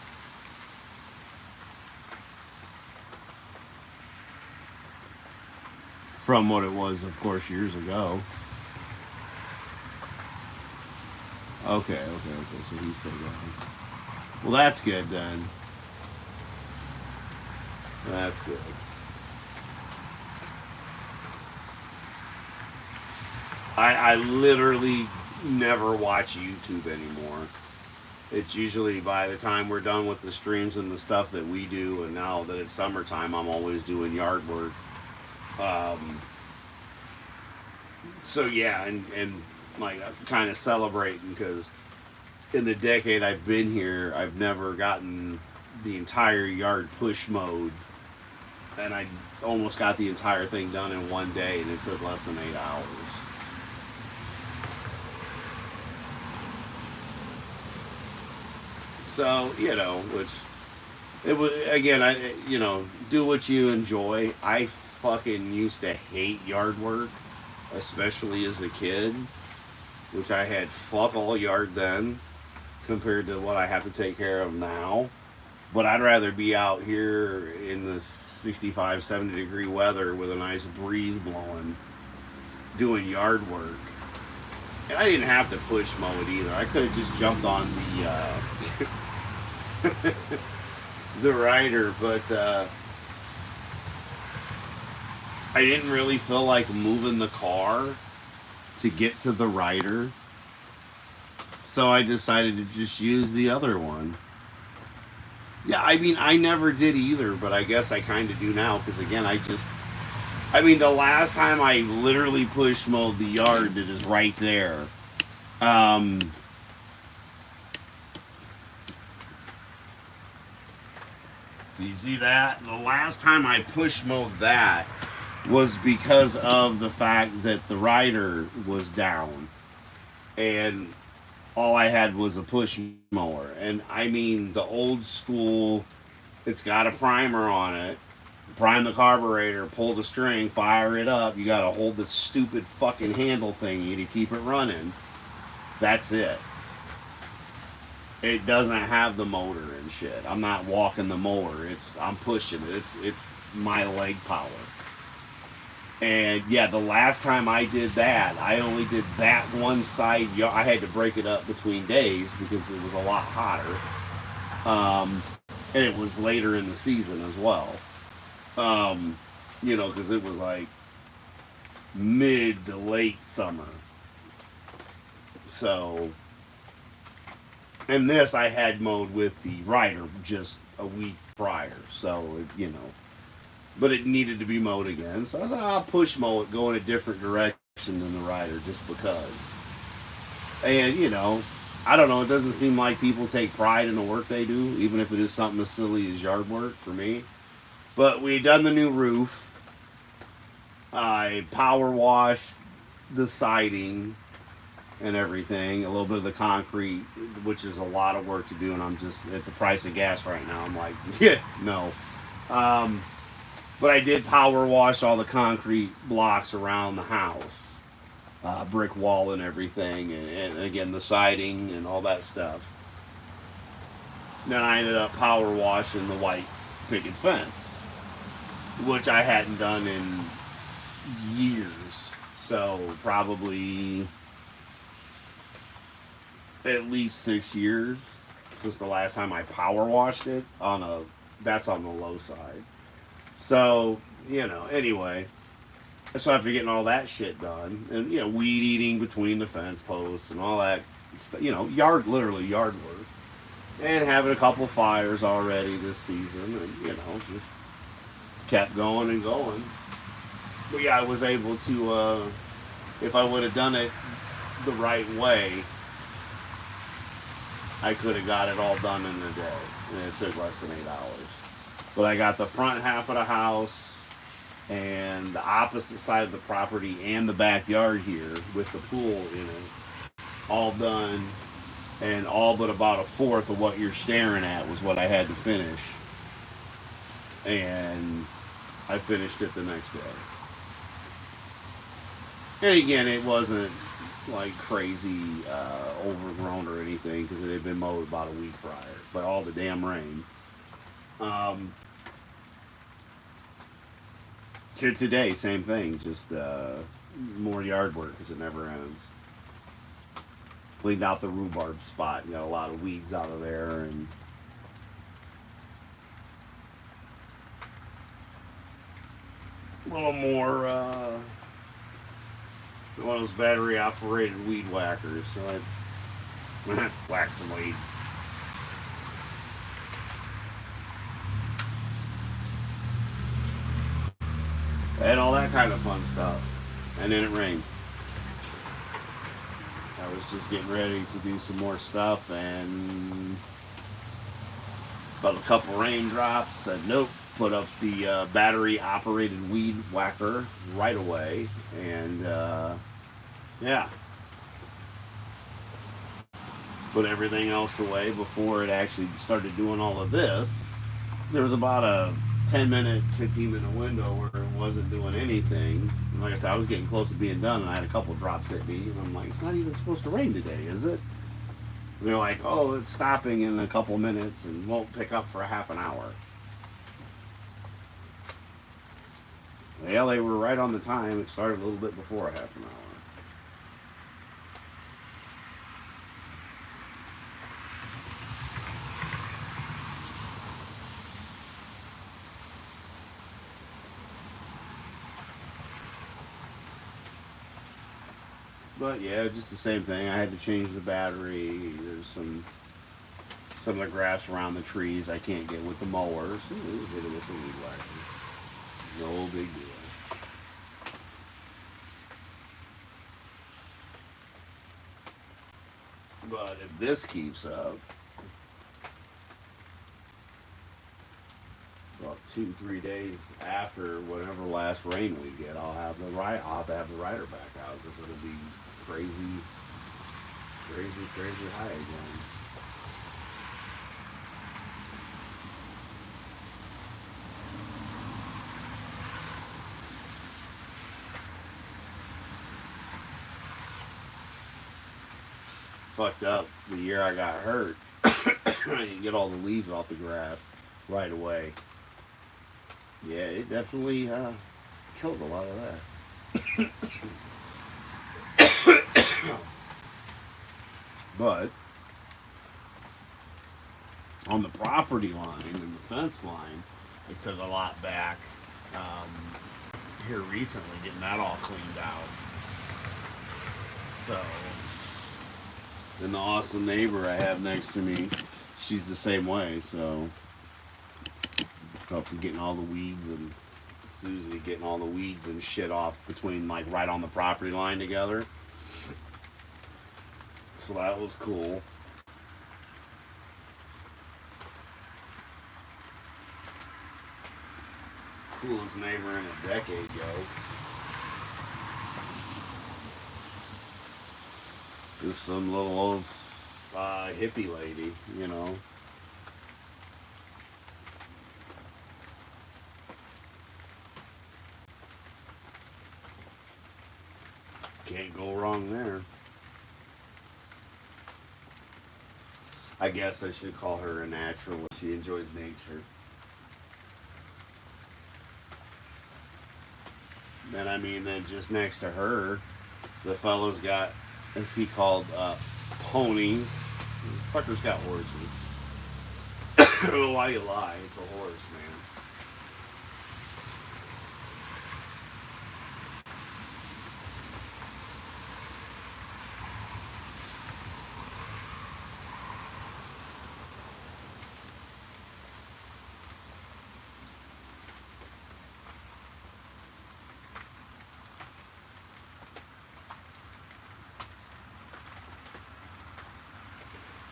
From what it was, of course, years ago. Okay, so he's still going. Well, that's good then. That's good. I literally never watch YouTube anymore. It's usually by the time we're done with the streams and the stuff that we do, and now that it's summertime, I'm always doing yard work. So yeah, and like I'm kind of celebrating because in the decade I've been here, I've never gotten the entire yard push mode, and I almost got the entire thing done in one day, and it took less than 8 hours. So which it was again. Do what you enjoy. I fucking used to hate yard work, especially as a kid, which I had fuck all yard then compared to what I have to take care of now. But I'd rather be out here in the 65, 70 degree weather with a nice breeze blowing doing yard work. And I didn't have to push mow it either. I could have just jumped on the rider, but I didn't really feel like moving the car to get to the rider, so I decided to just use the other one. Yeah, I mean, I never did either, but I guess I kind of do now, because again, the last time I literally push mowed the yard that is right there, so you see that? The last time I push mowed that was because of the fact that the rider was down. And all I had was a push mower. And I mean, the old school, it's got a primer on it. Prime the carburetor, pull the string, fire it up. You gotta hold the stupid fucking handle thingy to keep it running. That's it. It doesn't have the motor and shit. I'm not walking the mower. I'm pushing it. It's my leg power. And yeah, the last time I did that, I only did that one side. I had to break it up between days because it was a lot hotter. And it was later in the season as well. Because it was like mid to late summer. So, and this I had mowed with the rider just a week prior. So, but it needed to be mowed again. So I thought I'll push mow it, go in a different direction than the rider just because. And, I don't know, it doesn't seem like people take pride in the work they do, even if it is something as silly as yard work for me. But we done the new roof. I power washed the siding and everything, a little bit of the concrete, which is a lot of work to do, and I'm just at the price of gas right now. I'm like, yeah, no. But I did power wash all the concrete blocks around the house, brick wall and everything, and again the siding and all that stuff. Then I ended up power washing the white picket fence, which I hadn't done in years. So probably at least 6 years since the last time I power washed it. That's on the low side. So anyway, so after getting all that shit done, and weed eating between the fence posts and all that, literally yard work, and having a couple fires already this season, and just kept going and going. But yeah, I was able to, if I would have done it the right way, I could have got it all done in a day, and it took less than 8 hours. But I got the front half of the house and the opposite side of the property and the backyard here with the pool in it all done, and all but about a fourth of what you're staring at was what I had to finish. And I finished it the next day. And again, it wasn't like crazy overgrown or anything because it had been mowed about a week prior, but all the damn rain. To today, same thing, just more yard work because it never ends. Cleaned out the rhubarb spot, got a lot of weeds out of there, and a little more one of those battery operated weed whackers, so I whack some weed. And all that kind of fun stuff. And then it rained. I was just getting ready to do some more stuff and felt a couple raindrops. Said nope. Put up the battery operated weed whacker right away. And yeah. Put everything else away before it actually started doing all of this. There was about a 10-minute, 15-minute window where it wasn't doing anything. And like I said, I was getting close to being done, and I had a couple drops hit me, and I'm like, it's not even supposed to rain today, is it? And they're like, oh, it's stopping in a couple minutes and won't pick up for a half an hour. Yeah, they were right on the time. It started a little bit before a half an hour. But yeah, just the same thing. I had to change the battery. There's some of the grass around the trees I can't get with the mowers. So it was hit it with the weed whacker. No big deal. But if this keeps up, about 2-3 days after whatever last rain we get, I'll have to have the rider back out because it'll be crazy high again. Fucked up the year I got hurt. I didn't get all the leaves off the grass right away. Yeah, it definitely killed a lot of that. But on the property line and the fence line, it took a lot back here recently, getting that all cleaned out. So, and the awesome neighbor I have next to me, she's the same way. So, getting all the weeds and Susie getting all the weeds and shit off between like right on the property line together. So that was cool. Coolest neighbor in a decade, yo. Just some little old hippie lady, you know. Can't go wrong there. I guess I should call her a natural. She enjoys nature. And I mean, then just next to her, the fella's got, as he called, ponies. Fucker's got horses. I don't know why you lie. It's a horse, man.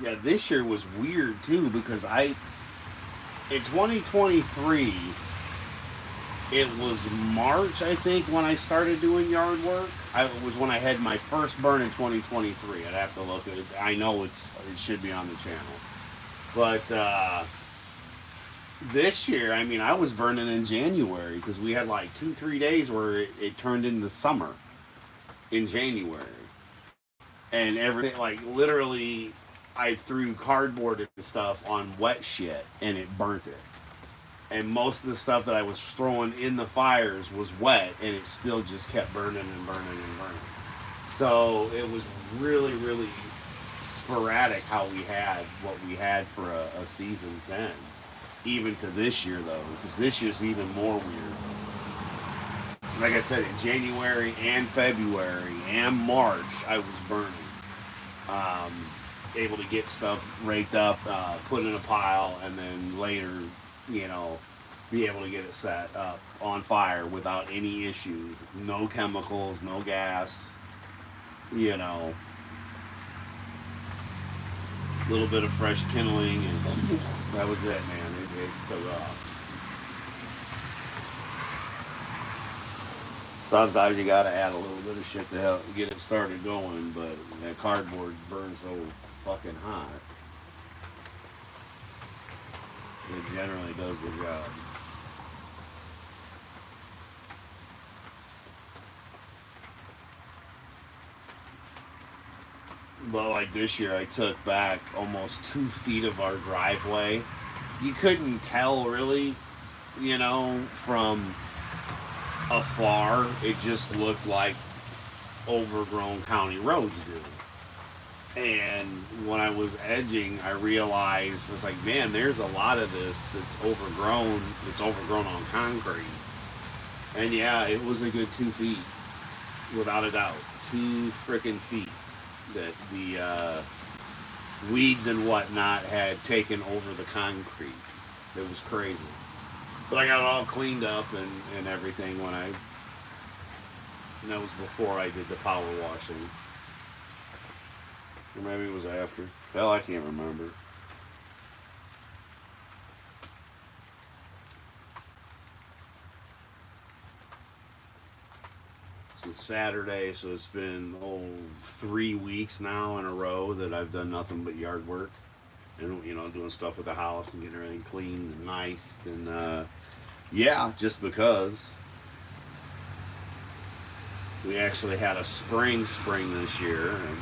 Yeah, this year was weird too because in 2023, it was March, I think, when I started doing yard work. It was when I had my first burn in 2023. I'd have to look at it. I know it should be on the channel. But this year, I mean, I was burning in January because we had like 2-3 days where it turned into summer in January. And everything, like literally, I threw cardboard and stuff on wet shit and it burnt it. And most of the stuff that I was throwing in the fires was wet and it still just kept burning and burning and burning. So it was really, really sporadic how we had what we had for a season then. Even to this year though, because this year's even more weird. Like I said, in January and February and March, I was burning. Able to get stuff raked up, put in a pile, and then later, you know, be able to get it set up on fire without any issues. No chemicals, no gas, you know. A little bit of fresh kindling, and that was it, man. It took off. Sometimes you gotta add a little bit of shit to help get it started going, but that cardboard burns so fucking hot. It generally does the job. But like this year, I took back almost 2 feet of our driveway. You couldn't tell really, you know, from afar. It just looked like overgrown county roads do. And when I was edging, I realized, I was like, man, there's a lot of this that's overgrown. It's overgrown on concrete. And yeah, it was a good 2 feet, without a doubt. 2 freaking feet that the weeds and whatnot had taken over the concrete. It was crazy. But I got it all cleaned up and everything and that was before I did the power washing. Or maybe it was after. Hell, I can't remember. So it's Saturday, so it's been 3 weeks now in a row that I've done nothing but yard work. And, you know, doing stuff with the house and getting everything clean and nice. And, yeah, just because we actually had a spring this year. And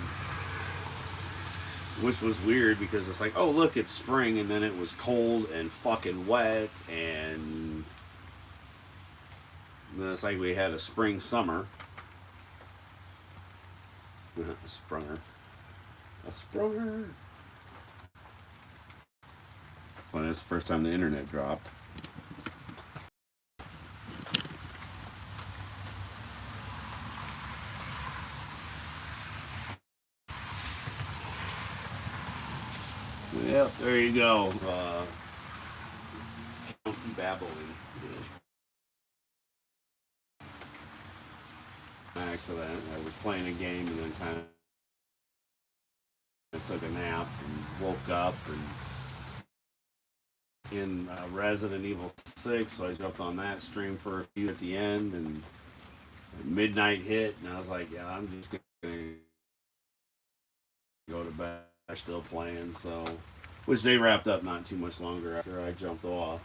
which was weird because it's like, oh, look, it's spring, and then it was cold and fucking wet, and then it's like we had a spring summer. A sprunger. When it's the first time the internet dropped. Yep, there you go. County babbling. Accident. I was playing a game and then kind of took a nap and woke up and in Resident Evil 6, so I jumped on that stream for a few at the end, and midnight hit, and I was like, yeah, I'm just gonna go to bed. I'm still playing, so which they wrapped up not too much longer after I jumped off.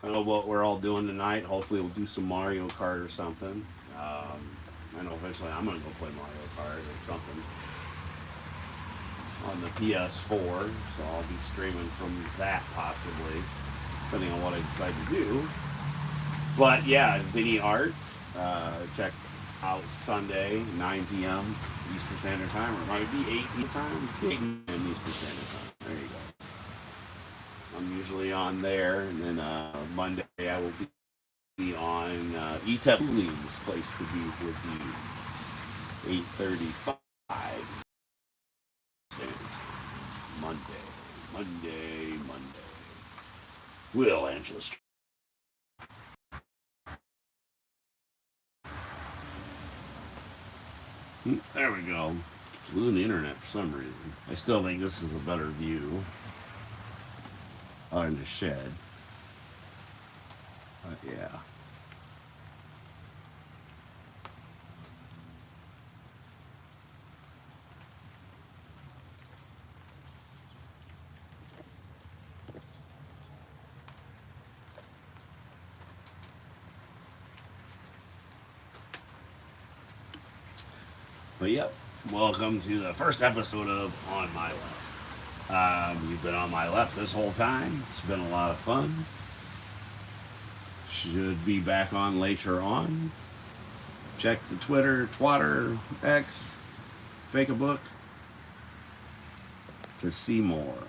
I don't know what we're all doing tonight. Hopefully we'll do some Mario Kart or something. I know eventually I'm gonna go play Mario Kart or something on the PS4, so I'll be streaming from that possibly, depending on what I decide to do. But yeah, Vinny Art, check out Sunday, 9 p.m. Eastern Standard Time, or it might be 8 p.m. time, 8 p.m. Eastern Standard Time. There you go. I'm usually on there, and then Monday I will be on Etep Lee's Place to Be Reviews, 8:35 Standard Time. Monday. Will Angeles. There we go. It's losing the internet for some reason. I still think this is a better view on the shed. But yeah. But yep, welcome to the first episode of On My Left. You've been on my left this whole time. It's been a lot of fun. Should be back on later on. Check the Twitter, Twatter, X, Fake a Book to see more.